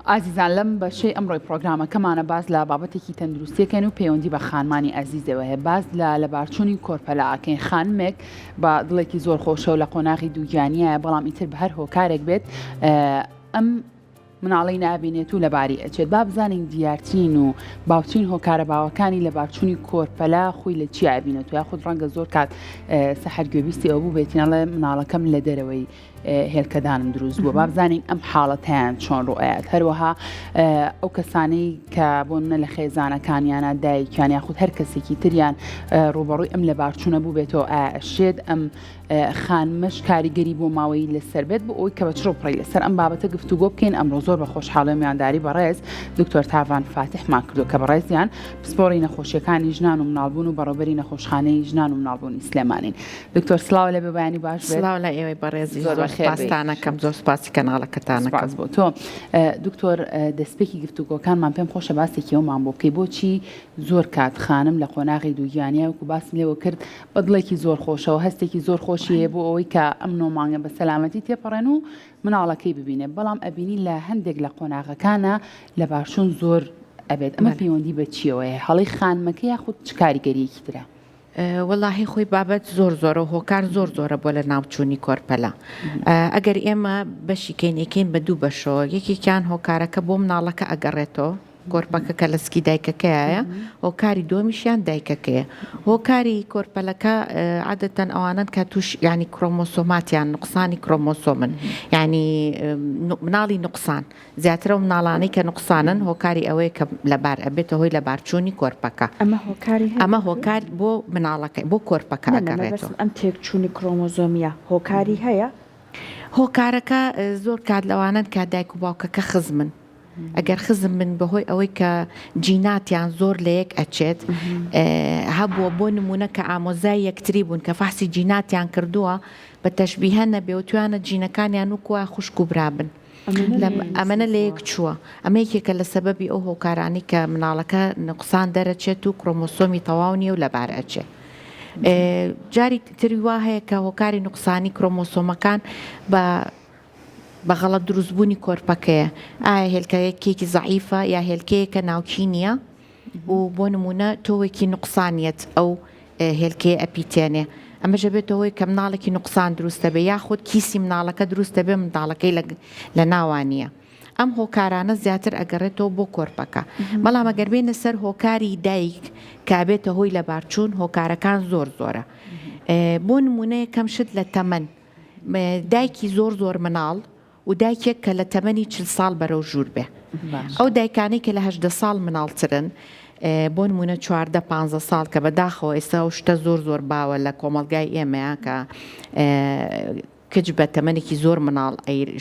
ئازیزان لەم بەشەی ئەمڕۆی پرۆگرامەکەمانە باز لە بابەتێکی تەندروستیەکەن و پەیوەندی بە خانمانی ئەزیزەوە هەیە. باز لە لەبارچوونی کۆرپەلاکەین. خانمێک بە دڵێکی زۆر خۆشە و لە قۆناغی دووگیانیایە، بەڵام ئیتر بە هەر هۆکارێک بێت ئەم مناڵی نابینێت و لەباری ئەچێت. با بزانین دیارچین و باوچین هۆکارە باوەکانی لە بارچوونی کۆرپەلا خۆی لە چی ئابینێت و یاخود ڕەنگە زۆر کات سەحەر گوێبیستی ئەو بوو بێتینەڵێ مناڵەکەم لە دەرەوەی هێلکەدانم دروست بووە. با بزانین ئەم حاڵەتیان چۆن ڕوئایەت. هەروەها ئەو کەسانەی کە بۆنە لە خێزانەکانیانە دایکیان یاخود هەر کەسێکی تریان ڕوبەڕووی ئەم لە بارچوونە بوو بێتەوە ئاشێت ئەم خانمەش کاریگەری بۆ ماوەی لەسەر بێت بۆ ئەوی کە بە چڕۆپڕی لەسەر ئەم بابەتە گفتوگۆ بکەین. ئەمڕۆ زۆر بە خۆشحاڵی میانداری بەڕێز دکتۆر تاڤان فاتحمان کردو کە بەڕێزیان پسپۆڕی نەخۆشیەکانی ژنان و مناڵبوون و بەڕێوەبەری نەخۆشخانەی ژنان و مناڵبوونی سلێمانین. دکتۆر سڵاو لە بەبیانی باش بێت. سڵاو لە ئێوەی بەڕێزی زۆر سپاسانەکەم، زۆر سپاسی کەناڵەکەتانەکەم. بۆ تۆ دکتۆر دەستپێکی گفتوگۆکانمان پێم خۆشە باسێکیەوەمان بۆ بکەی بۆچی زۆر کات خانم لە قۆناغی دووگیانیە وەکو باسم لێوە کرد بە دڵێکی زۆر خۆشەوە هەستێکی زۆر خۆشیە بۆ ئەوەی کە ئەم نۆمانگە بە سەلامەتی تێپەڕێن و مناڵەکەی ببینێ، بەڵام ئەبینی لە هەندێک لە قۆناغەکانە لە باشوون زۆر ئەبێت. ئەمە پەیوەندی بە چیەوەیە؟ هەڵی خانمەکە یاخود چ کاریگەریەکی ترە؟ وەڵاهی خۆی بابەت زۆر زۆرە و هۆکار زۆر زۆرە بۆ لە ناوچوونی کۆرپەلا. ئەگەر ئێمە بەشیکەینەکەین بە دوو بەشەوە، یەکێکیان هۆکارەکە بۆ مناڵەکە ئەگەڕێتەوە کۆرپەکە کە لەسکی دایکەکەیە، هۆکاری دۆمیشیان دایکەکەیە. هۆکاری کۆرپەلەکە عادەتەن ئەوانن کە توش ینی کرۆمۆسۆماتیان نقصانی کرۆمۆسۆمن، ینی مناڵی نقصان زیاترە و مناڵانەی کە نقصانن هۆکاری ئەوەیە کە لەبار ئەبێتە هۆی لە بارچوونی کۆرپەکە. ئەمە هۆکار بۆ مناڵەکەی بۆ کۆرپەکە ئەگەڕێتەوە. ئەم تێکچوونی کرۆمۆزۆمیە هۆکاری هەیە؟ هۆکارەکە زۆر کات لەوانن کە دایک و باوکەکە خزمن. ئەگەر خزم من بەهۆی ئەوەی کە جیناتیان زۆر لە یەک ئەچێت، هەبووە بۆ نمونە کە ئامۆزای یەکتری بوون کە فحسی جیناتیان کردووە بە تەشبیهە نەبێ و توانە جینەکانیان وکووە خوشک و برابن. ئەمەنە لە یەک چووە. ئەمە یەکێکە لە سەبەبی ئەو هۆکارانی کە مناڵەکە نقصان دەرەچێت و کرۆمۆسۆمی تەواو نیە و لەبار ئەچێت. جاری تری وا هەیە کە هۆکاری نقصانی کرۆمۆسۆمەکان بە غەڵەت دروستبوونی کۆرپەکەیە. ئایا هێلکەیەکێکی زەعیفە یا هێلکەیەکە ناوچی نییە و بۆ نمونە تۆوێکی نقصانیت ئەو هێلکەیە ئەپیتێنێ. ئەمەژە بێتەوەی کە مناڵێکی نقصان دروستە بێ یاخود کیسی مناڵەکە دروستە بێ منداڵەکەی لە ناوانیە. ئەم هۆکارانە زیاتر ئەگەڕێتەوە بۆ کۆرپەکە. بەڵام ئەگەر بێنە سەر هۆکاری دایک کابێتە هۆی لە بارچوون، هۆکارەکان زۆر زۆرە. بۆ نمونەیە کەم شت لە تەمەن دایکی زۆر زۆر مناڵ و دایکێک کە لە تەمەنی 40 ساڵ بەرەو ژوور بێ. ئەو دایکانەی کە لە 18 ساڵ مناڵترن، بۆ نمونە 14-15 ساڵ کە بەداخەوە ئێستا و شتە زۆر زۆر باوە لە کۆمەلگای ئێمەیە کە کچ بە تەمەنێکی زۆر مناڵ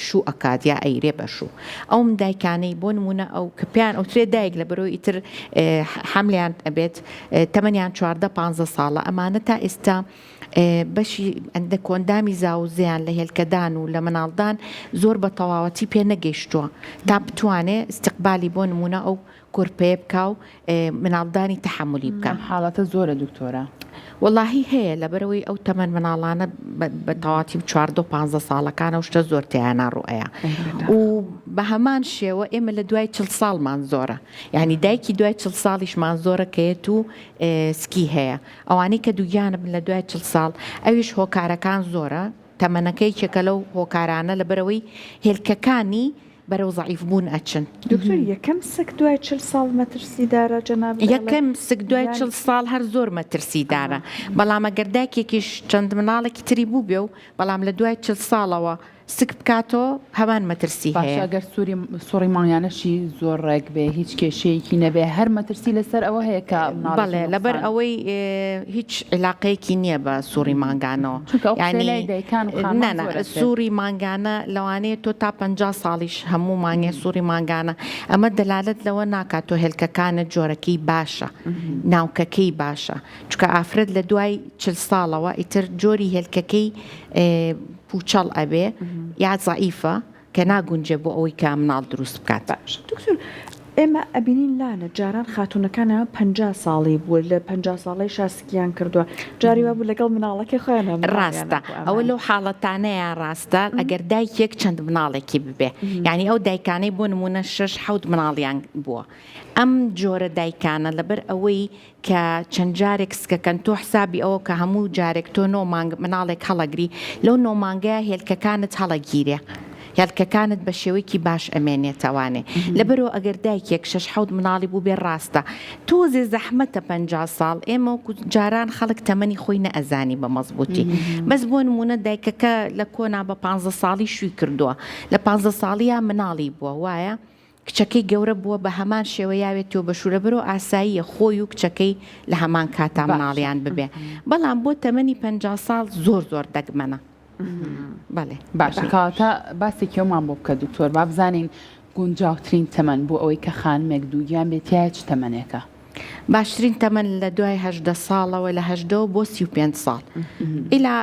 شوو ئەکات یا ئەیرێ بەشوو. ئەو دایکانەی بۆ نمونە ئەو کە پیان ئەو ترێ دایک لە بەرەوەی ئیتر حەملیان ئەبێت تەمەنیان 14-15 ساڵە، ئەمانە تا ئێستا بەشی ئەندە کۆندامی زاوزیان لە هێلکەدان و لە مناڵدان زۆر بە تەواوەتی پێ نەگەیشتووە تا بتوانێت استقبالی بۆ نمونە ئەو کۆرپەیە بکە و مناڵدانی تەحملی بکەن. حاڵەتە زۆرە دکتۆرە. وەڵاهی هەیە لەبەرەوەی ئەو تەمەن مناڵانە بە تەواتی 14-15 ساڵەکانە شتە زۆر تیانە ڕوئەیە و بە هەمان شێوە ئێمە لە دوای 40 ساڵمان زۆرە، یعنی دایکی دوای 40 ساڵیشمان زۆرە کەیت و سکی هەیە. ئەوانەی کە دووگیانە بن لە دوای 40 ساڵ ئەویش هۆکارەکان زۆرە. تەمەنەکەی چێکە لەو هۆکارانە لەبەرەوەی هێلکەکانی بەرەو زەعیف بوون ئەچن. دکتۆر یەکەم سک دوای 40 ساڵ مەترسیدارە جەناب؟ یەکەم سک دوای 40 ساڵ هەر زۆر مەترسیدارە، بەڵام ئەگەر دایکێکیش چەند مناڵێکی تری بوو بێ و بەڵام لە دوای 40 ساڵەوە سک بکاتەوە هەمان مەترسی هەیە. ئەگەر سووری مانگیانەشی زۆر ڕێک بێ هیچ کێشەیەکی نەبێ هەر مەترسی لەسەر ئەوە هەیە کە بەڵێ لەبەر ئەوەی هیچ علاقەیەکی نییە بە سووری مانگانەوە. سووری مانگانە لەوانەیە تۆ تا 50 ساڵیش هەموو مانگێ سووری مانگانە. ئەمە دەلالت لەوە ناکات تۆ هێلکەکانە جۆرەکەی باشە، ناوکەکەی باشە، چکە ئافرەت لە دوای 40 ساڵەوە ئیتر جۆری هێلکەکەی پوچەڵ ئەبێ یا زەعیفە کە ناگونجێ بۆ ئەوەی کە مناڵ دروست بکات. دکتۆر ئێمە ئەبینین لانە جاران خاتونەکانە 50 ساڵی بوو لە 50 ساڵی شاسکیان کردووە جاری وا بوو لەگەڵ مناڵەکە خۆیانە ڕاستە ئەوە لەو حاڵەتانەیە ڕاستە ئەگەر دایکێک چەند مناڵێکی ببێ یعنی ئەو دایکانەی بۆ نمونە 6-7 مناڵیان بووە ئەم جۆرە دایکانە لەبەر ئەوەی کە چەند جارێک سکەکەن تۆ حسابی ئەوە کە هەموو جارێک تۆ 9 مانگ مناڵێک هەڵەگری لەو 9 مانگەیە هێلکەکانت هەڵەگیرێ یادکەکانت بە شێوەیەکی باش ئەمێنێتەوانێ لەبەرەوە ئەگەر دایکێک 6-7 مناڵی بوو بێ ڕاستە تۆزێ زەحمەتە 50 ساڵ ئێمە جاران خەڵک تەمەنی خۆی نەئەزانی بە مەزبوطی بەس بۆ نمونە دایکەکە لە کۆنا بە 15 ساڵی شووی کردووە لە 15 ساڵیە مناڵی بووە وایە کچەکەی گەورە بووە بە هەمان شێوە یاوێتەوە بە شوورە بەرۆ ئاساییە خۆی و کچەکەی لە هەمان کاتا مناڵیان ببێ بەڵام بۆ تەمەنی 50 ساڵ زۆر دەگمەنە بەڵێ باش کاتە باسێکیەوەمان بۆ بکە دکتۆر با بزانین گونجاوترین تەمەن بۆ ئەوەی کە خانمێک دووگیان بێتیایە چ تەمەنێکە باشترین تەمەن لە دوای 18 ساڵەوە لە 18 بۆ 35 ساڵ ئیلا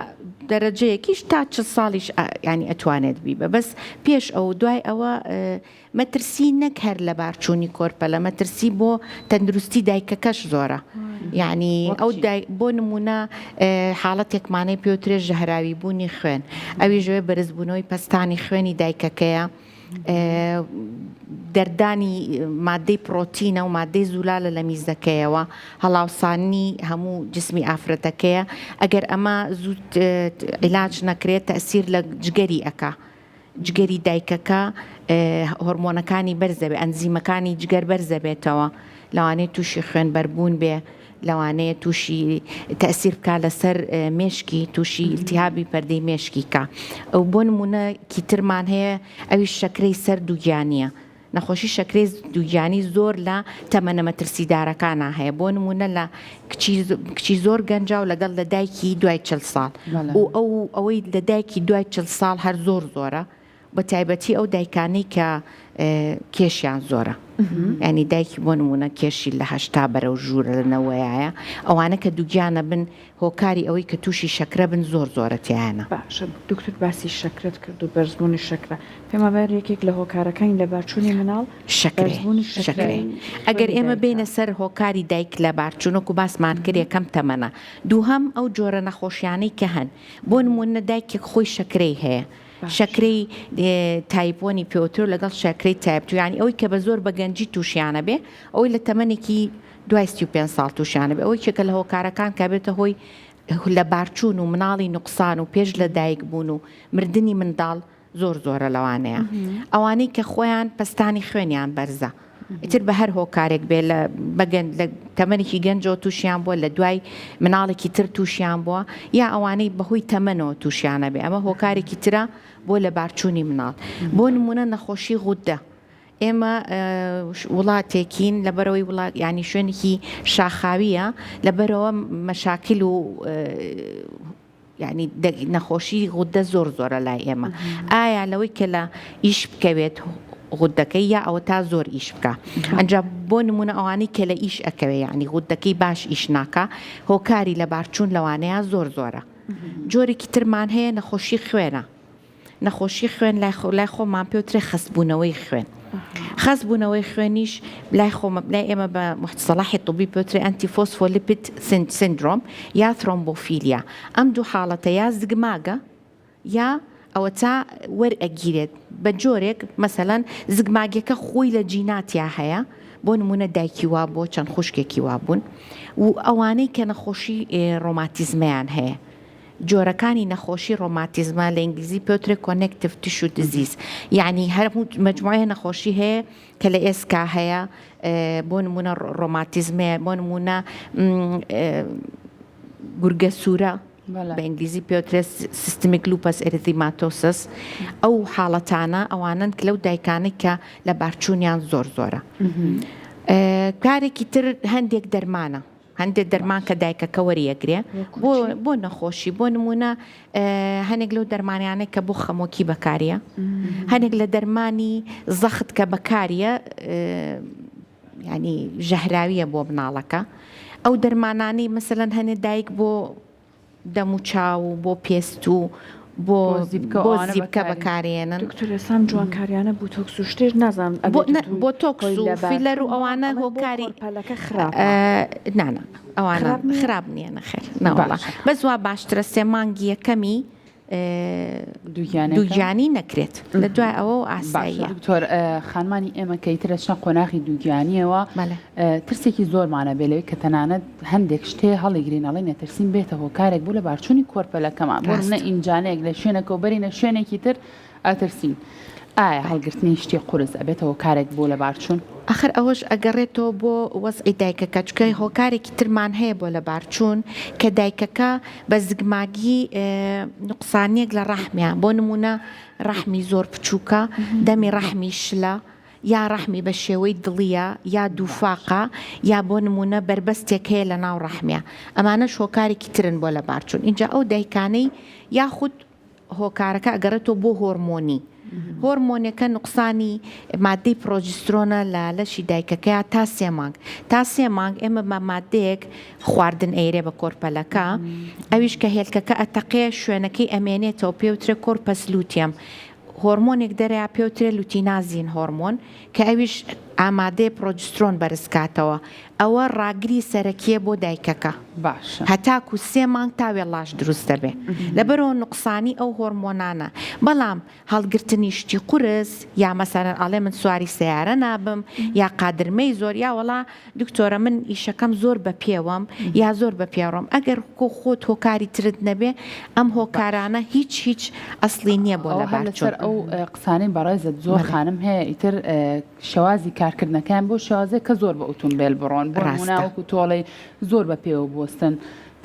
دەرەجەیەکیش تا 40 ساڵیش ینی ئەتوانێت بیبە بەس پێش ئەو دوای ئەوە مەترسی نەک هەر لە بارچوونی کۆرپەلە مەترسی بۆ تەندروستی دایکەکەش زۆرە یعنی ئەو بۆ نمونە حاڵەتێکمانەی پێوترێ ژەهراوی بوونی خوێن ئەوی ژێ بەرزبوونەوەی پەستانی خوێنی دایکەکەیە دەردانی مادەی پرۆتینە و مادەی زولالە لە میزەکەیەوە هەڵاوسانی هەموو جسمی ئافرەتەکەیە ئەگەر ئەمە زوو عیلاج نەکرێت تەسیر لە جگەری ئەکا جگەری دایکەکە هۆرمۆنەکانی بەرزەبێ ئەنزیمەکانی جگەر بەرزەبێتەوە لەوانەیە تووشی خوێنبەربوون بێ لەوانەیە تووشی تەسیر بکە لەسەر مێشکی تووشی ئیلتیهابی پەردەی مێشکی کە ئەو بۆ نمونە کیترمان هەیە ئەوی شەکرەی سەر دووگیانیە نەخۆشی شەکرەی دووگیانی زۆر لە تەمەنە مەترسیدارەکانە هەیە بۆ نمونە لە کچی زۆر گەنجا و لەگەڵ لە دایکی دوای 40 ساڵ و ئەوەی لە دایکی دوای 40 ساڵ هەر زۆرە بە تایبەتی ئەو دایکانەی کە کێشیان زۆرە ینی دایکی بۆ نمونە کێشی لە 80 بەرەو ژوورە لەنەوەیە ئەوانە کە دووگیانە بن هۆکاری ئەوەی کە تووشی شەکرە بن زۆرەتیانە باشە دکتور باسی شەکرت کرد و بەرزبوونی شەکرە پێمە بەر یەکێک لە هۆکارەکانی لە بارچوونی مناڵ شەکرێ ئەگەر ئێمە بینە سەر هۆکاری دایک لە بارچوونەکو باسمان کرد یەکەم تەمەنە دووهەم ئەو جۆرە نەخۆشیانەی کە هەن بۆ نمونە دایکێک خۆی شەکرەی هەیە شەکرەی تایپۆنی پێوتر لەگەڵ شەکرەی تایپتو ینی ئەوەی کە بە زۆر بە گەنجی تووشیانە بێ ئەوەی لە تەمەنێکی دوای 35 ساڵ تووشیانە بێ ئەوەی کێکە لە هۆکارەکان کە بێتە هۆی لە بارچوون و مناڵی نوقسان و پێش لە دایک بوون و مردنی منداڵ زۆرە لەوانەیە ئەوانەی کە خۆیان پەستانی خوێنیان بەرزە ئیتر بە هەر هۆکارێک بێ لە تەمەنێکی گەنجەوە تووشیان بووە لە دوای مناڵێکی تر تووشیان بووە یا ئەوانەی بەهۆی تەمەنەوە تووشیانە بێ ئەمە هۆکارێکی ترە بۆ لە بارچوونی مناڵ بۆ نمونە نەخۆشی غودە ئێمە وڵاتێکین لەبەرەوەی وڵات ینی شوێنێکی شاخاویە لەبەرەوە مەشاکل و ینی نەخۆشی غودە زۆرە لای ئێمە ئایا لەوەی کە لە ئیش بکەوێت غودەکەی یا ئەوە تا زۆر ئیش بکە ئەنج بۆ نمونە ئەوانەی کە لە ئیش ئەکەوێ ینی غودەکەی باش ئیش ناکە هۆکاری لە بارچوون لەوانەیە زۆرە جۆرێکی ترمان هەیە نەخۆشی خوێنە نەخۆشی خوێن لای خۆمان پێوترێ خەسبوونەوەی خوێن خەسبوونەوەی خوێنیش لای ئێمە بە مستەلاحی طبی پێوترێ ئەنتیفۆسفۆلیپید سندرۆم یا ترۆمبۆفیلیا ئەم دوو حاڵەتە یا زگماگە یا ئەوە تا وەرئەگیرێت بە جۆرێک مەسەلەن زگماگەکە خۆی لە جیناتیا هەیە بۆ نمونە دایکی وا بۆ چەند خوشکێکی وابوون و ئەوانەی کە نەخۆشی ڕۆماتیزمیان هەیە جۆرەکانی نەخۆشی ڕۆماتیزمە لە ئینگلیزی پێوترێ کۆنێکتیڤ تیشو دیزیز یعنی هەرموو مجموعەیە نەخۆشی هەیە کە لە ئێسکا هەیە بۆ نمونە ڕۆماتیزمەیە بۆ نمونە گورگە سوورە بە ئینگلیزی پێوترێت سیستمیک لوپەس ئێرثیماتۆسس ئەو حاڵەتانە ئەوانن کە لەو دایکانە کە لە بارچوونیان زۆرە کارێکی تر هەندێک دەرمانە هەندێک دەرمان کە دایکەکە وەریەگرێ بۆ نەخۆشی بۆ نمونە هەنێک لەو دەرمانیانەی کە بۆ خەمۆکی بەکاریە هەنێک لە دەرمانی زەخت کە بەکاریە ینی ژەهراویە بۆ مناڵەکە ئەو دەرمانانی مەسەلەن هەنێ دایک بۆ دەم و چاو بۆ پێست و بۆ زیبکە زیبکە بەکارێنن دکتۆر سام جوانکاریانە بوو تۆکس و شتێش نازانم بۆ تۆکس و فیلەر و ئەوانە هۆکاری پەلەکە خراپ نانە ئەوانە خراپ نییە نەخێر ناوەڵە بەس وا باشترە 3 مانگی یەکەمی دووگیانی نەکرێت لە دوای ئەوە و ئاساییە. دکتۆر خانمانی ئێمە کەیترە شە قۆناغی دووگیانیەوە ترسێکی زۆرمانە بێلەوەی کە تەنانەت هەندێک شتێ هەڵیگرینەڵی نەترسین بێتە هۆکارێک بوو لە بارچوونی کۆرپەلەکەمان بۆ منە ئینجانەیەک لە شوێنەکە و بەرینە شوێنێکی تر ئەترسین. ئایا هەڵگرتنی شتی قورس ئەبێتەوە کارێک بۆ لە بارچوون؟ ئەخر ئەوەش ئەگەڕێتەوە بۆ وەزعی دایکەکە چکەی هۆکارێکی ترمان هەیە بۆ لە بارچوون کە دایکەکە بە زگماگی نقصانیەک لە ڕەحمیان بۆ نمونە ڕەحمی زۆر بچووکە دەمی ڕەحمی شلە یا ڕەحمی بە شێوەی دڵیە یا دووفاقە یا بۆ نمونە بربەستێک هەیە لە ناو ڕەحمیە ئەمانەش هۆکارێکی ترن بۆ لە بارچوون. اینجا ئەو دایکانەی یاخود هۆکارەکە ئەگەڕێتەوە بۆ هۆرمۆنی هۆرمۆنەکە نقصانی مادەی پرۆجسترۆنە لە لەشی دایکەکەیە تا 3 مانگ ئێمە بە مادەیەک خواردن ئەیرێ بە کۆرپەلەکە ئەویش کە هێلکەکە ئەتەقێ شوێنەکەی ئەمێنێتەوە پێوترێ کۆرپەس لوتیەم هۆرمۆنێک دەرەیە پێوترێ لوتینازین هۆرمۆن کە ئەویش ئامادەی پرۆجسترۆن بەرزکاتەوە ئەوە ڕاگری سەرەکیە بۆ دایکەکە باشە هەتاکو 3 مانگ تا وێڵاش دروست دەبێ لەبەرەوە نقصانی ئەو هۆرمۆنانە. بەڵام هەڵگرتنی شتی قورس یا مەسەرەن ئاڵێ من سواری سیارە نابم یا قادرمەی زۆر یا وەڵا دکتۆرە من ئیشەکەم زۆر بە پێوەم یا زۆر بە پیاڕۆم ئەگەر خۆت هۆکاری ترت نەبێ ئەم هۆکارانە هیچ ئەسلی نییە بۆ لە بارچوون. ئەو قسانەی بەڕێزت زۆر خانم هەیە ئیتر شێوازی کارکردنەکان بۆ شێوازێک کە زۆر بە ئۆتۆمبیل بڕۆن بۆ ناوەکو تۆڵی زۆر بە پێوە بۆستن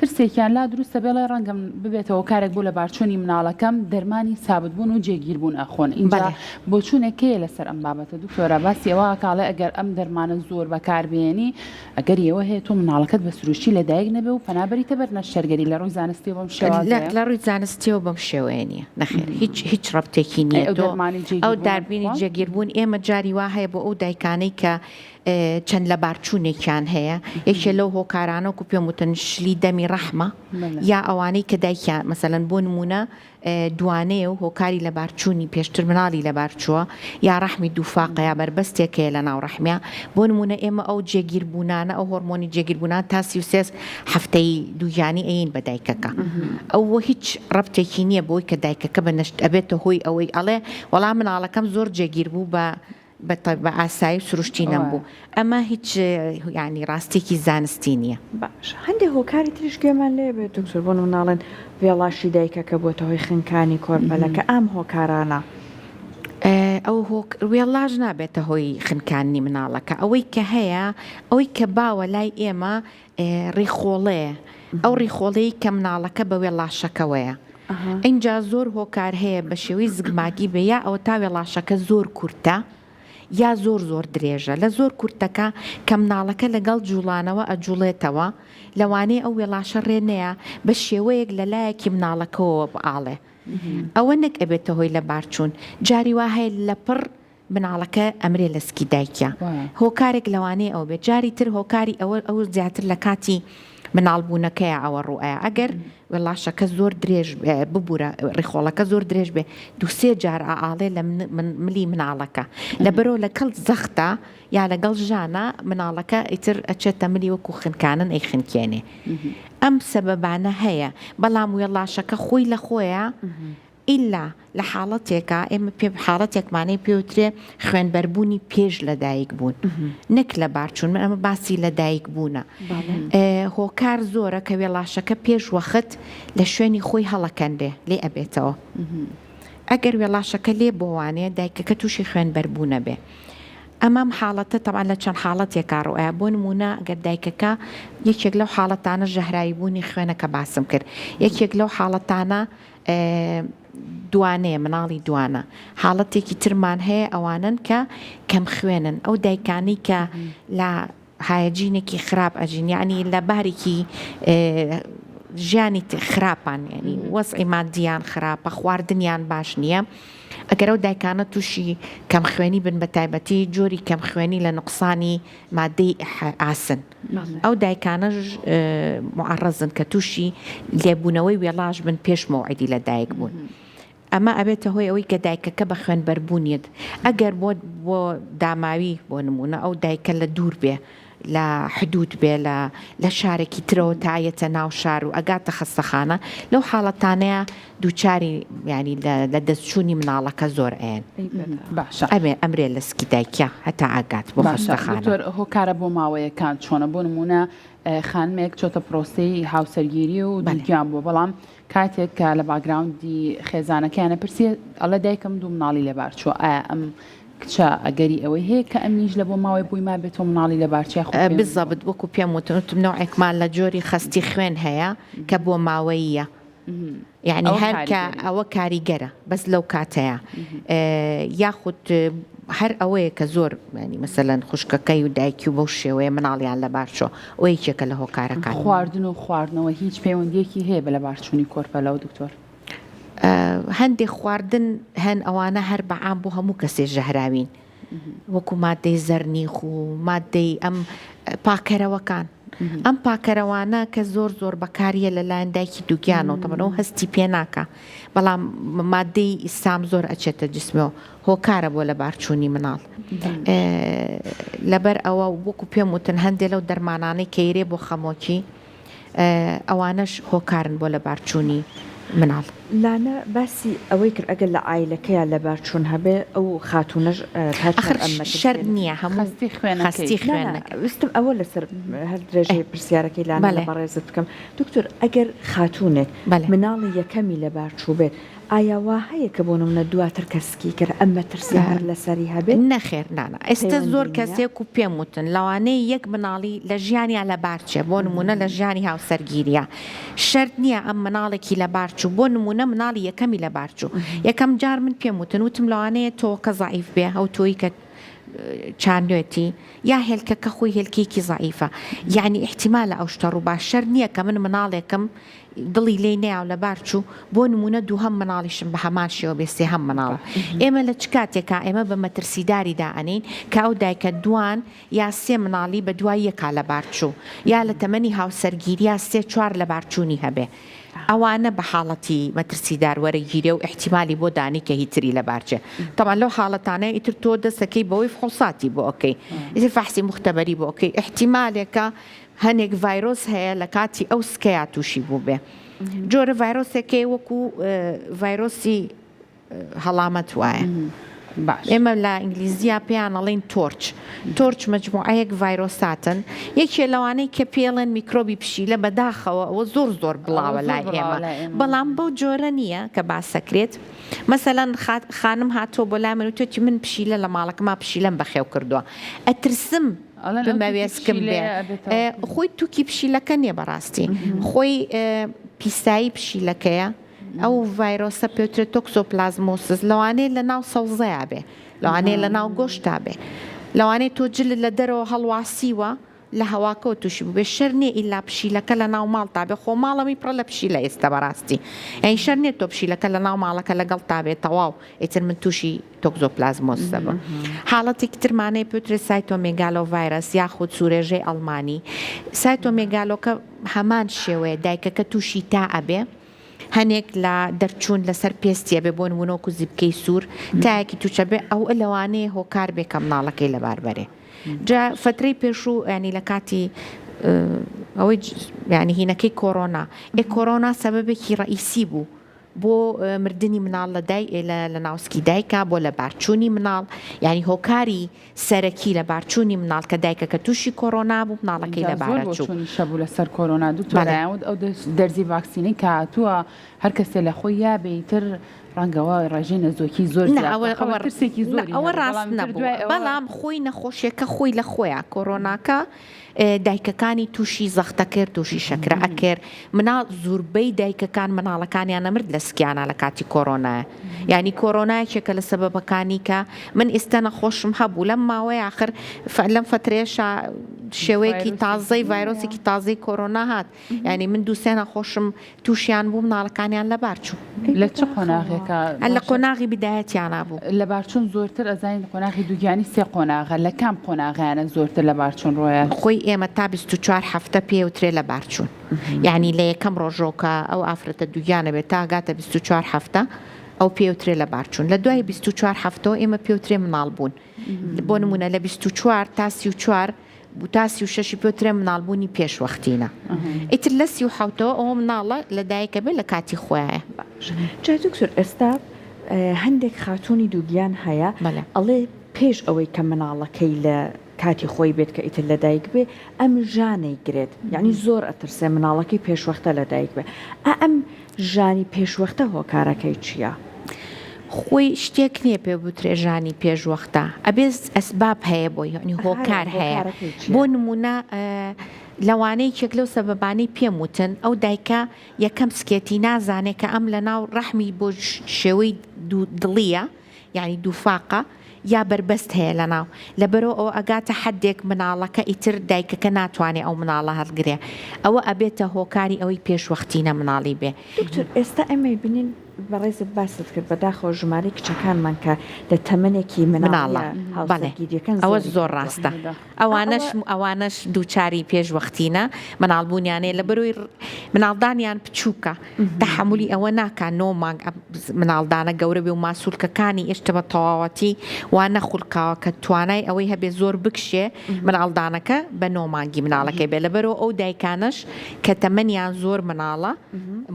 ترسێکیان لا دروستە بێڵێ ڕەنگەم ببێتەوە کارێک بۆ لە بارچوونی مناڵەکەم دەرمانی سابتبوون و جێگیربوون ئەخۆن اینجا بۆ چوونێکەیە لەسەر ئەم بابەتە دکتۆرە باسی ئەوە کاڵێ ئەگەر ئەم دەرمانە زۆر بەکاربێنی ئەگەر ئێوە هەیە تۆ مناڵەکەت بە سروشتی لە دایک نەبێ و پەنابەریتە بەرنە شەرگەری لە ڕووی زانستی بەم شێوازە لە ڕووی زانستیەوە بەم شێوەیە نیە نەخێر هیچ ڕەبتێکی نییە ئەو داربینی جێگیربوون ئێمە جاری وا هەیە بۆ ئەو دایکانەی کە چەند لە بارچوونێکیان هەیە یەکێ لەو هۆکارانە و پێم وتن شلی دەمی ڕەحمە یا ئەوانەی کە دایکیان مەسەلەن بۆ نمونە دوانەیە و هۆکاری لە بارچوونی پێشتر مناڵی لە بارچووە یا ڕەحمی دووفاقە یا بربەستێکەیە لە ناو ڕەحمیە بۆ نمونە ئێمە ئەو جێگیربوونانە ئەو هۆرمۆنی جێگیربوونان تا 33 هەفتەی دووگیانی ئەین بە دایکەکە ئەوە هیچ ڕەبتێکی نییە بۆی کە دایکەکە بەنەشت ئەبێتە هۆی ئەوەی ئەڵێ وەڵام مناڵەکەم زۆر جێگیر بوو بە ئاسایی سروشتی نەبوو ئەمە هیچ ینی ڕاستێکی زانستی نییە. باش هەندێک هۆکاری تریش گوێمان لێ بێت دکتۆر بۆ مناڵێن وێڵاشی دایکەکە بۆتە هۆی خنکانی کۆرپەلەکە ئەم هۆکارانە ئەو وێڵاژ نابێتە هۆی خنکانی مناڵەکە ئەوەی کە هەیە ئەوەی کە باوە لای ئێمە ڕیخۆڵەیە ئەو ڕیخۆڵەی کە مناڵەکە بە وێڵاشەکەوەیە اینجا زۆر هۆکار هەیە بە شێوەی زگماگی بێ یا ئەوە تا وێڵاشەکە زۆر کورتە یا زۆر درێژە لە زۆر کورتەکە کە مناڵەکە لەگەڵ جوڵانەوە ئەجوڵێتەوە لەوانەیە ئەو وێڵاشە ڕێنەیە بە شێوەیەک لە لایەکی مناڵەکەەوە بئاڵێ ئەوە نەک ئەبێتە هۆی لە بارچوون جاری وا هەیە لە پڕ مناڵەکە ئەمرێ لەسکی دایکە هۆکارێک لەوانەیە ئەو بێت جاری تر هۆکاری ئەوە زیاتر لە کاتی مناڵبوونەکەیە ئەوە ڕوئایە ئەگەر وێڵاشەکە زۆر درێژ ببوورە ڕێخۆڵەکە زۆر درێژ بێ 2-3 جار ئاڵێ لە ملی مناڵەکە لەبەرەوە لەگەڵ زەختە یا لەگەڵ ژانە مناڵەکە ئیتر ئەچێتە ملی وەکو خنکانن ئەی خنکێنێ ئەم سەبەبانە هەیە بەڵام وێڵاشەکە خۆی لە خۆیە ئیلا لە حاڵەتێکە ئێمە پێ حاڵەتێکمانەی پێوترێ خوێنبەربوونی پێش لە دایک بوون نەک لە بارچوون من ئەمە باسی لە دایک بوونە هۆکار زۆرە کە وێڵاشەکە پێش وەخت لە شوێنی خۆی هەڵەکەندێ لێ ئەبێتەوە ئەگەر وێڵاشەکە لێ بۆوانێ دایکەکە تووشی خوێنبەربوونە بێ ئەمام حاڵەتە تەمان لە چەند حاڵەتێکا ڕوئایە بۆ نمونە ئەگەر دایکەکە یەکێک لەو حاڵەتانە ژەهرایی بوونی خوێنەکە باسم کرد یەکێک لەو حاڵەتانە دوانەیە مناڵی دوانە حاڵەتێکی ترمان هەیە ئەوانن کە کەم خوێنن ئەو دایکانی کە لە هایجینێکی خراپ ئەژین یعنی لە بارێکی ژیانی خراپان ینی وەزعی مادیان خراپە خواردنیان باش نییە ئەگەر ئەو دایکانە تووشی کەم خوێنی بن بە تایبەتی جۆری کەم خوێنی لە نقصانی مادەی ئاسن ئەو دایکانەش معڕەزن کە تووشی لێبوونەوەی وێڵاش بن پێش مەوعیدی لە دایک بوون. ئەمە ئەبێتە هۆی ئەوەی کە دایکەکە بە خوێنبەربوونیت ئەگەر بۆ داماوی بۆ نمونە ئەو دایکە لە دوور بێ لە حدود بێ لە شارێکی ترەوە تایەتە ناو شار و ئەگاتە خەستەخانە لەو حاڵەتانەیە دووچاری ینی لە دەستچوونی مناڵەکە زۆر ئەیان باشە ئەمرێ لە سکی دایکە هەتا ئاگات بۆ خەستەخانە. هۆکارە بۆ ماوەیەکان چۆنە بۆ نمونە خانمێک چۆتە پرۆسی هاوسەرگیری و دووگیان بۆ بەڵام کاتێک کە لە باگراوندی خێزانەکەیانە پرسیە ئەڵە دایکم دوو مناڵی لەبار چوە ئایا ئەم کچە ئەگەری ئەوەی هەیە کە ئەمنیش لە بۆ ماوەی بووی ما بێتەوە مناڵی لە بارچیا بزەبت وەکو پێم وتم نوعێکمان لە جۆری خستی خوێن هەیە کە بۆ ماوەیە یعنی هەرکە ئەوە کاریگەرە بەس لەو کاتەیە یاخود هەر ئەوەیە کە زۆر ینی مەسەلەن خوشکەکەی و دایکی و بەو شێوەیە مناڵیان لە بارچۆ ئەو یەکێکە لە هۆکارەکان. خواردن و خواردنەوە هیچ پەیوەندیەکی هەیە بە لە بارچوونی کۆرپەلەوە دکتۆر؟ هەندێک خواردن هەن ئەوانە هەر بەعام بۆ هەموو کەسێ ژەهراوین وەکو مادەی زەرنیخ و مادەی ئەم پاکەرەوەکان ئەم پاکەرەوانە کە زۆر بەکاریە لەلایەن دایکی دووگیانەوە تەمەنەوە هەستی پێ ناکە بەڵام مادەی ئیسام زۆر ئەچێتە جسمەوە هۆکارە بۆ لە بارچوونی مناڵ. لەبەر ئەوە وەکو پێم وتن هەندێک لەو دەرمانانەی کەیرێ بۆ خەمۆکی ئەوانەش هۆکارن بۆ لە بارچوونی مناڵ. لاانە باسی ئەوەی کرد ئەگەر لە ئایلەکەیە لە بارچوون هەبێ ئەو خاتونەش شەر نییە هەموو خستی ویستم ئەوە لەسەر هەر درێژەی پرسیارەکەی لاانە لە بەڕێزت بکەم دکتۆر ئەگەر خاتونێک مناڵی یەکەمی لە بارچوو بێت ئایا وا هەیە کە بۆ نمونە دواتر کەسکی کرد ئەمە ترسی هەر لەسەری هەبێت؟ نەخێر نانە ئێستا زۆر کەسێک و پێم وتن لەوانەیە یەک مناڵی لە ژیانیان لە بارچێ بۆ نمونە لە ژیانی هاوسەرگیریە شەرت نییە ئەم مناڵێکی لە بارچوو بۆ نمونە مناڵی یەکەمی لە بارچوو یەکەم جار من پێم وتم لەوانەیە تۆکە زعیف بێ ئەو تۆی کە چاندوێتی یا هێلکەکە خۆی هێلکێکی زعیفە یعنی احتیمال ئەو شتە ڕوو باشەر نییە کە من مناڵێکم دڵی لێ نێاو لە بارچوو بۆ نمونە دوو هەم مناڵیشم بە هەمان شێوە بێ سێ هەم مناڵە ئێمە لە چ کاتێکا ئێمە بە مەترسیداری دائەنین کە ئەو دایکە دوان یا سێ مناڵی بە دوای یەکا لە بارچوو یا لە تەمەنی هاوسەرگیریە سێ چوار لە بارچوونی هەبێ ئەوانە بە حاڵەتی مەترسیدار وەرەگیرێ و احتیمالی بۆ دانی کە هیتری لە بارچێ تەمان لەو حاڵەتانەیە ئیتر تۆ دەستەکەی بەوەی فحوساتی بۆ ئۆکەی ئیتر فەحسی مختبەری بۆ ئۆکەی احتیمالێکە هەنێک ڤایرۆس هەیە لە کاتی ئەو سکەیا تووشی بوو بێ جۆرە ڤایرۆسێکی وەکو ڤایرۆسی هەڵامەت وایە ئێمە لە ئینگلیزیە پێیان ئەڵێن تۆرچ مجموعەیەک ڤایرۆساتن یەکێ لەوانەی کە پێڵێن میکرۆبی پشیلە بەداخەوە ئەوە زۆر بڵاوە لای ئێمە بەڵام بەو جۆرە نییە کە باسەکرێت مەسەلەن خانم هاتۆ بۆ لای من وتێتی من پشیلە لە ماڵەکەما پشیلەم بەخێو کردووە ئەترسم بمەوێسکم بێ خۆی تووکی پشیلەکە نییە بەڕاستی خۆی پیسایی پشیلەکەیە ئەو ڤایرۆسە پێوترێت تۆکسۆپلازمۆسس لەوانەیە لە ناو سەوزەیە بێ لەوانەیە لە ناو گۆشتا بێ لەوانەیە تۆ جل لە دەرەوە هەڵواسیوە لە هەواکەوە تووشی بوو بێ شەر نییە ئیلا پشیلەکە لە ناو ماڵتا بێ خۆ ماڵەمی پڕە لە پشیلە ئێستا بەڕاستی ئەین شەر نیێت تۆ پشیلەکە لە ناو ماڵەکە لەگەڵ تا بێت تەواو ئیتر من تووشی تۆکسۆپلازمۆسە بوو حاڵەتێکی ترمانەیە پێوترێت سایتۆمێگالۆ ڤایرەس یاخود سوورێژەی ئەڵمانی سایتۆمێگالۆکە هەمان شێوەیە دایکەکە تووشی تا ئەبێ هەنێک لە دەرچوون لەسەر پێستیە بێ بۆ نمونۆکو زیبکەی سوور تایەکی تووچە بێ ئەو لەوانەیە هۆکار بێ کە مناڵەکەی لەباربەرێ جا فترەی پێشوو ینی لە کاتی ئەوەی ینی هینەکەی کۆرۆنا کۆرۆنا سەبەبێکی ڕئیسی بوو بۆ مردنی مناڵ لە ناوسکی دایکە بۆ لە بارچوونی مناڵ ینی هۆکاری سەرەکی لە بارچوونی مناڵ کە دایکەکە تووشی کۆرۆنا بوو مناڵەکەی لە بارچوو شەبوو لەسەر کۆرۆنا دووتۆرایود ئەو دەرزی ڤاکسینەی کە هاتووە هەر کەسێ لە خۆی یابێتر ڕەنگەوە ڕێژینە زۆکی زۆر ترسێکی زۆری ئەوە ڕاست نەبوو بەڵام خۆی نەخۆشیەکە خۆی لە خۆیان کۆڕۆناکە دایکەکانی تووشی زەختە کرد تووشی شەکرە ئەکرد مناڵ زۆربەی دایکەکان مناڵەکانیان نەمرد لە سکیانە لە کاتی کۆڕۆنایە یعنی کۆڕۆنایەکێکە لە سەبەبەکانی کە من ئێستا نەخۆشم هەبوو لەم ماوەی آخر لەم فترێشە شێوەیەکی تازەی ڤایرۆسێکی تازەی کۆڕۆنا هات یعنی من دووسێ نەخۆشم تووشیان بوو مناڵەکانیان لە بارچوو لە چ قۆناغێکە لە قۆناغی بدایەتیانە بوو لە بارچوون زۆرتر ئەزانین قۆناغی دووگیانی سێ قۆناغە لە کام قۆناغیانە زۆرتر لە بارچوون ڕۆیە خۆی ئێمە تا 24 هەفتە پێوترێ لە بارچوون یعنی لە یەکەم ڕۆژۆکە ئەو ئافرەتە دووگیانە بێت تا گاتە 24 هەفتە ئەو پێوترێ لە بارچوون لە دوای 24 هەفتەوە ئێمە پێوترێ مناڵ بوون بۆ نمونە لە 24 تا 34 بوو تا 36 پێوترێ مناڵبوونی پێشوەختینە ئیتر لە 37ەوە ئەوە مناڵە لە دایکە بێت لە کاتی خۆیە جا دکتۆر ئێستا هەندێک خاتوونی دووگیان هەیە ئەڵێ پێش ئەوەی کە مناڵەکەی لە کاتی خۆی بێت کە ئیتر لە دایک بێ ئەم ژانەی گرێت یعنی زۆر ئەترسێ مناڵەکەی پێشوەختە لە دایک بێ ئەم ژانی پێشوەختە هۆکارەکەی چییە؟ خۆی شتێک نییە پێ بوترێ ژانی پێشوەختە ئەبێت ئەسباب هەیە بۆی ینی هۆکار هەیە بۆ نمونە لەوانەیە کێک لەو سەبەبانەی پێم وتن ئەو دایکە یەکەم سکێتی نازانێت کە ئەم لە ناو ڕەحمی بۆ شێوەی دڵیە یعنی دووفاقە یا بربەست هەیە لە ناو لەبەرەوە ئەو ئەگاتە حدێک مناڵەکە ئیتر دایکەکە ناتوانێت ئەو مناڵە هەڵگرێ ئەوە ئەبێتە هۆکاری ئەوەی پێشوەختینە مناڵی بێ دکتۆر ئێستا ئەمە بینین بەڕێزت باست کرد بەداخەوە ژمارەی کچەکانمان کە لە تەمەنێکی مناڵە ئەوە زۆر ڕاستە ئەوانش دووچاری پێشوەختینە مناڵبوونیانێ لە بەروی مناڵدانیان بچووکە تەحملی ئەوە ناکە نۆمانگ مناڵدانە گەورە بێ و ماسوولکەکانی ئێشتە بە تەواوەتی وان نەخولکاوە کە توانای ئەوەی هەبێ زۆر بکشێ مناڵدانەکە بە نۆمانگی مناڵەکەی بێ لەبەرەوە ئەو دایکانش کە تەمەنیان زۆر مناڵە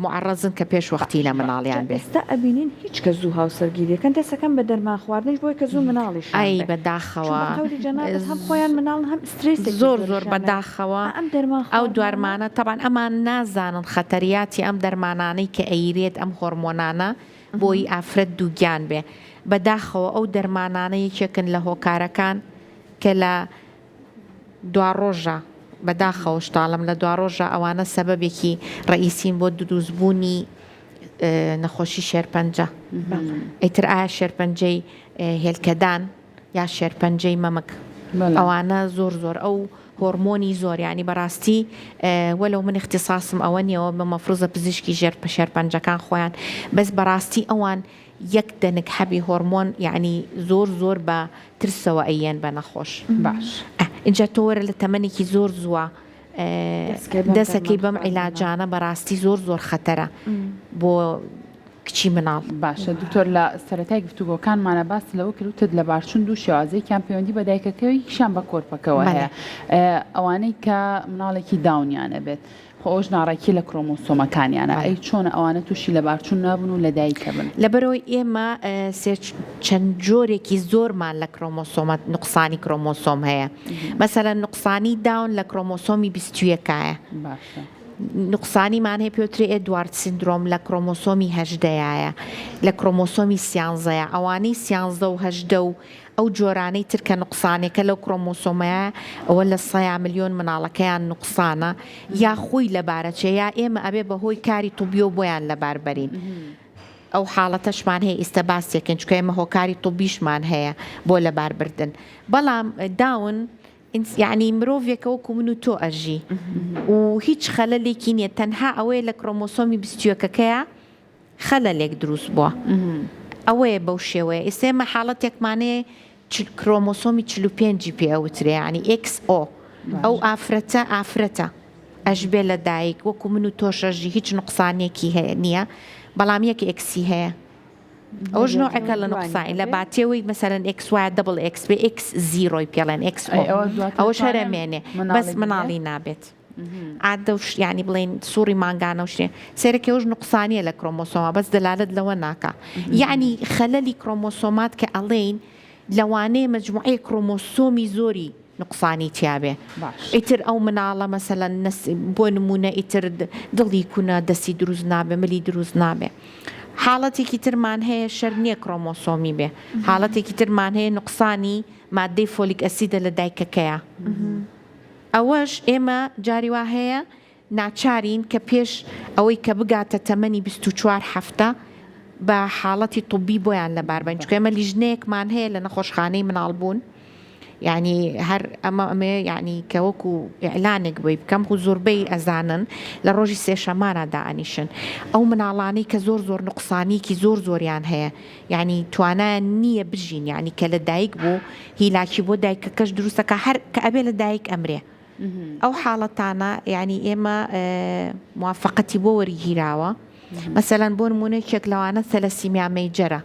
معڕەزن کە پێشوەختی لە مناڵیان ئێستا ئەبینین هیچ کە زوو هاوسەرگیریەکەن دەسەکەم بە دەرمان خواردنش بۆی کە زوو مناڵیش ئەی بەداخەوە هەم خۆیان مناڵ هەم سترێس زۆر بەداخەوە ئەو دوارمانە تەبان ئەمان نازانن خەتەریاتی ئەم دەرمانانەی کە ئەیرێت ئەم هۆرمۆنانە بۆی ئافرەت دووگیان بێ بەداخەوە ئەو دەرمانانە یەکێکن لە هۆکارەکان کە لە دواڕۆژە بەداخەوە شتاڵم لە دواڕۆژە ئەوانە سەبەبێکی ڕئیسین بۆ دروستبوونی نەخۆشی شێرپەنجە ئیتر ئایا شێرپەنجەی هێلکەدان یا شێرپەنجەی مەمک ئەوانە زۆر ئەو هۆرمۆنی زۆر ینی بەڕاستی وەلو من اختصاصم ئەوە نیەوە بە مەفروزە پزیشکی شێرپەنجەکان خۆیان بەس بەڕاستی ئەوان یەک دەنک حەبی هۆرمۆن یعنی زۆر بە ترسەوە ئەیەن بە نەخۆش باش اینجا تۆوەرە لە تەمەنێکی زۆر زووە دەسەکەی بەم عیلاجانە بەڕاستی زۆر خەتەرە بۆ کچی مناڵ باشە دکتۆر لە سەرەتای گفتوگۆکانمانە باس لەوە کردوتت لە بارچوون دوو شێوازەیەکیان پەیوەندی بە دایکەکەی شان بە کۆرپەکەەوە هەیە ئەوانەی کە مناڵێکی داونیانە بێت خۆش ناڕێکی لە کرۆمۆسۆمەکانیانە ئەی چۆن ئەوانە تووشی لە بارچوون نابن و لە دایکە بن لەبەرەوەی ئێمە چەند جۆرێکی زۆرمان لە کرۆمۆسۆمە نقصانی کرۆمۆسۆم هەیە مەسەلەن نقصانی داون لە کرۆمۆسۆمی 21کایە نقصانیمان هەیە پێوتری ئێدوارد سیندرۆم لە کرۆمۆسۆمی 18یە لە کرۆمۆسۆمی 13 ئەوانەی 13 و 18 و ئەو جۆرانەی ترکە نقصانێکە لەو کرۆمۆسۆمەیە ئەوە لە 100 ملیۆن مناڵەکەیان نقصانە یا خۆی لەبارەچێ یا ئێمە ئەبێ بەهۆی کاری توبیۆ بۆیان لەباربەرین ئەو حاڵەتەشمان هەیە ئێستا باسێکن چکە ئێمە هۆکاری توبیشمان هەیە بۆ لەباربردن بەڵام داون یعنی مرۆڤێکەوە من و تۆ ئەژی و هیچ خەلەلێکی نییە تەنها ئەوەیە لە کرۆمۆسۆمی 21کەیە خەلەلێک دروست بووە ئەوەیە بەو شێوەیە ئێسێمە حاڵەتێکمانەیە کرۆمۆسۆمی 45 پێوترێ ینی XO ئەو ئافرەتە ئەش بێ لە دایک وەکو من و تۆشەژی هیچ نقصانێکی هەیە نییە بەڵام یەک ئکسی هەیە ئەوش نوعەکە لە نقصانی لە باتێەوەی مەسەرەن XY دبل X بێ X0 پێڵێن XO ئەوە شەرەمێنێ بەس مناڵی نابێت عادەش ینی بڵێن سووری مانگانە و شتێ سێرەکەوش نقصانیە لە کرۆمۆسۆما بەس دەلالت لەوە ناکە یعنی خەلەلی کرۆمۆسۆمات کە ئەڵێن لەوانەیە مەجموعەی کرۆمۆسۆمی زۆری نقصانی تیابێ ئیتر ئەو مناڵە مەسەلەن بۆ نمونە ئیتر دڵی کوونە دەستی دروست نابێ ملی دروست نابێ حاڵەتێکی ترمان هەیە شەر نییە کرۆمۆسۆمی بێ حاڵەتێکی ترمان هەیە نقصانی مادەی فۆلیک ئەسیدە لە دایکەکەیە ئەوەش ئێمە جاری وا هەیە ناچارین کە پێش ئەوەی کە بگاتە تەمەنی 24 هەفتە بە حاڵەتی طبی بۆیان لەبار بن چکە ئێمە لیژنەیەکمان هەیە لە نەخۆشخانەی مناڵبوون یعنی هەر ئەمە یعنی کە وەکو ئیعلانێک بۆی بکەم و زۆربەی ئەزانن لە ڕۆژی سێشەمانە دائنیشن ئەو مناڵانەی کە زۆر نقصانیکی زۆریان هەیە یعنی توانایان نییە بژین یعنی کە لە دایک بوو هیلاکی بۆ دایکەکەش دروستەکە هەر کە ئەبێ لە دایک ئەمرێ ئەو حاڵەتانە یعنی ئێمە موافقەتی بۆ وەرگیراوە مەسەلەن بۆ نمونەیەک لەوانە سەلەسیمیا مەیجەرە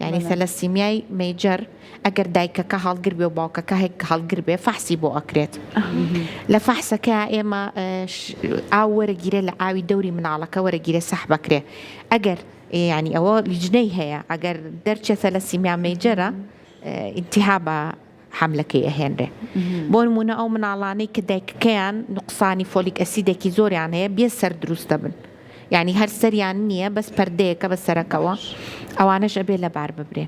یعنی سەلەسیمیای مەیجەر ئەگەر دایکەکە هەڵگر بێ و باوکەکە هێک هەڵگر بێ فەحسی بۆ ئەکرێت لە فەحسەکە ئێمە ئاو وەرەگیرێ لە ئاوی دەوری مناڵەکە وەرەگیرێ سەح بکرێ ئەگەر یعنی ئەوە لیژنەی هەیە ئەگەر دەرچێت سەلەسیمیا مەیجەرە ئینتیها بە حملەکەی ئەهێنرێ بۆ نمونە ئەو مناڵانەی کە دایکەکەیان نقصانی فۆلیک ئەسیدێکی زۆریان هەیە بێ سەر دروستە بن یعنی هەر سەریان نییە بەس پەردەیەکە بە سەرەکەوە ئەوانەش ئەبێ لەبار ببرێ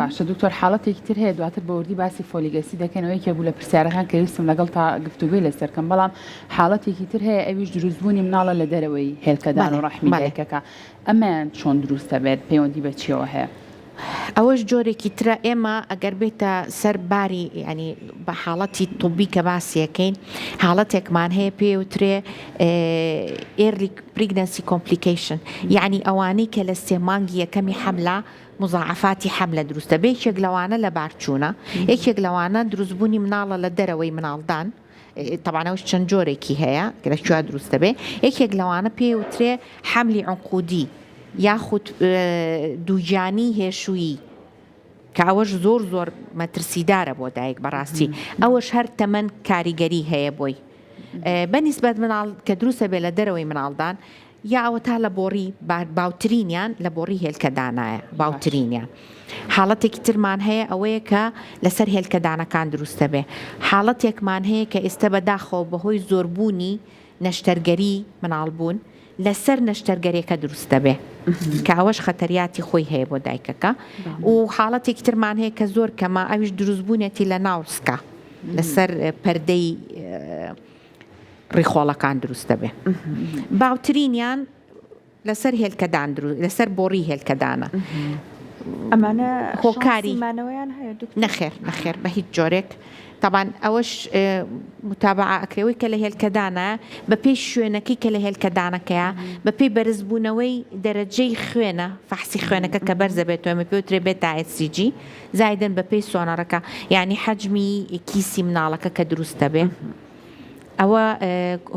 باشە دکتۆر حاڵەتێکی تر هەیە دواتر بەوردی باسی فۆلیک ئەسید دەکەنەوەی کە بوو لە پرسیارەکان کە ویستم لەگەڵ تا گفتوگوی لەسەرکەم بەڵام حاڵەتێکی تر هەیە ئەویش دروستبوونی مناڵە لە دەرەوەی هێلکەدان و ڕەحمی دایکەکە ئەمەیان چۆن دروستە بێت پەیوەندی بە چیەوە هەیە ئەوەش جۆرێکی ترە ئێمە ئەگەر بێتە سەر باری ینی بە حاڵەتی طبی کە باسیەکەین حاڵەتێکمان هەیە پێوترێ ئێرلی پریگنەنسی کۆمپلیکیشن یعنی ئەوانەی کە لە 3 مانگی یەکەمی حەملە مزاعفاتی حەملە دروستە بێ یەکێک لەوانە لە بارچوونە یەکێک لەوانە دروستبوونی مناڵە لە دەرەوەی مناڵدان طبعاەوەش چەند جۆرێکی هەیە لەکوێ دروستە بێ یەکێک لەوانە پێوترێ حەملی عنقودی یاخود دووجانی هێشویی کە ئەوەش زۆر مەترسیدارە بۆ دایک بەڕاستی ئەوەش هەر تەمەەن کاریگەری هەیە بۆی بەنیسبەت مناڵ کە دروستە بێ لە دەرەوەی مناڵدان یا ئەوە تا لە بۆڕی باوترینیان لە بۆڕی هێلکەدانایە باوترینیان حاڵەتێکی ترمان هەیە ئەوەیە کە لەسەر هێلکەدانەکان دروستە بێ حاڵەتێکمان هەیە کە ئێستا بەداخەوە بەهۆی زۆربوونی نەشتەرگەری مناڵبوون لەسەر نەشتەرگەریەکە دروستە بێ کە ئەوەش خەتەریاتی خۆی هەیە بۆ دایکەکە و حاڵەتێکی ترمان هەیە کە زۆر کەمە ئەویش دروستبوونێتی لە ناوسکە لەسەر پەردەی ڕیخۆڵەکان دروستە بێ باوترینیان لەسەر هێلکەدان لەسەر بۆڕی هێلکەدانە ئەمانە هۆکاری مانەوەیان هەیە نەخێر بە هیچ جۆرێک طبعاً ئەوەش متابعە ئەکرێەوەی کە لە هێلکەدانە بە پێی شوێنەکەی کە لە هێلکەدانەکەیە بە پێی بەرزبوونەوەی دەرەجەی خوێنە فەحسی خوێنەکە کە بەرزە بێت ئەمە پێوترێ بێت تا HCG زایدن بە پێی سۆنەڕەکە یعنی حەجمی کیسی مناڵەکە کە دروستە بێ ئەوە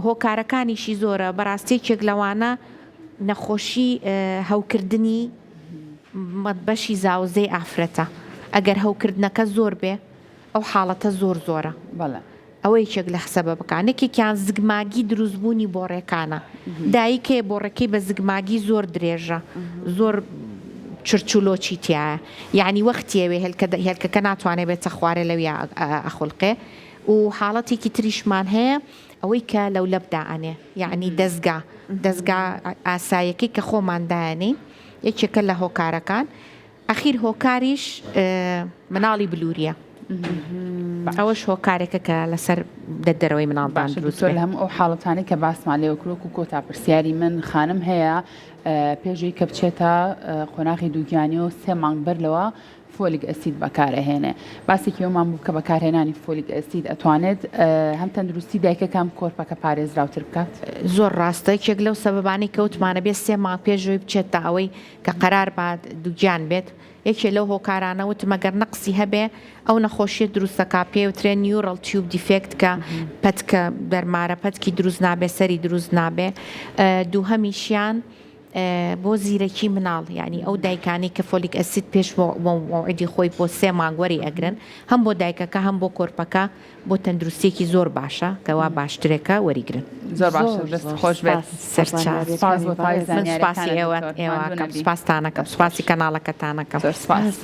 هۆکارەکانیشی زۆرە بەڕاستیێکێک لەوانە نەخۆشی هەوکردنی بەشی زاوزەی ئافرەتە ئەگەر هەوکردنەکە زۆر بێ ئەو حاڵەتە زۆرە ئەوە یەکێک لە حسەبە بکانێکێکیان زگماگی دروستبوونی بۆڕێکانە دایکێ بۆڕێکەی بە زگماگی زۆر درێژە زۆر چرچولۆچی تایە یعنی وەختیەوێ هێلکەکە ناتوانێت بێتە خوارێ لەوی ئەخڵقێ و حاڵەتێکی تریشمان هەیە ئەوەی کە لەو لەبداانێ یعنی دەستگا ئاسایەکەی کە خۆماندایانەی یەکێکە لە هۆکارەکان ئەخیر هۆکاریش مناڵی بلووریە ئەوەش هۆکارێکە کە لەسەر دەرەوەی مناڵدان دروست لە هەموو ئەو حاڵەتانەی کە باسمان لێوەکرۆک و کۆتا پرسیاری من خانم هەیە پێشەوەی کە بچێتە قۆناغی دووگیانی و 3 مانگ بەرلەوە فۆلیک ئەسید بەکارهێنێ باسێکی ئەومان بوو کە بەکارهێنانی فۆلیک ئەسید ئەتوانێت هەم تەندروستی دایکەکەم کۆرپەکە پارێزراوتر بکات زۆر ڕاستە یەکێک لەو سەبەبانەی کەوتمانە بێت 3 مانگ پێشەوەی بچێتە ئەوەی کە قەرار بات دووگیان بێت یەکێ لەو هۆکارانە وتم ئەگەر نەقسی هەبێ ئەو نەخۆشیە دروستەکە پێوترێ نیورال تیوب دیفێکت کە پەتکە دەرمارە پەتکی دروست نابێ سەری دروست نابێ دووهەمیشیان بۆ زیرەکی مناڵ یعنی ئەو دایکانی کە فۆلیک ئەسید پێش موعدی خۆی بۆ 3 مانگ وەری ئەگرن هەم بۆ دایکەکە هەم بۆ کۆرپەکە بۆ تەندروستێکی زۆر باشە کەوا باشترێکە وەریگرن زۆر باشە خۆش بێت سەرچاس سپاسی ئێوە سپاسانەکەم سپاسی کەناڵەکەتانەکەم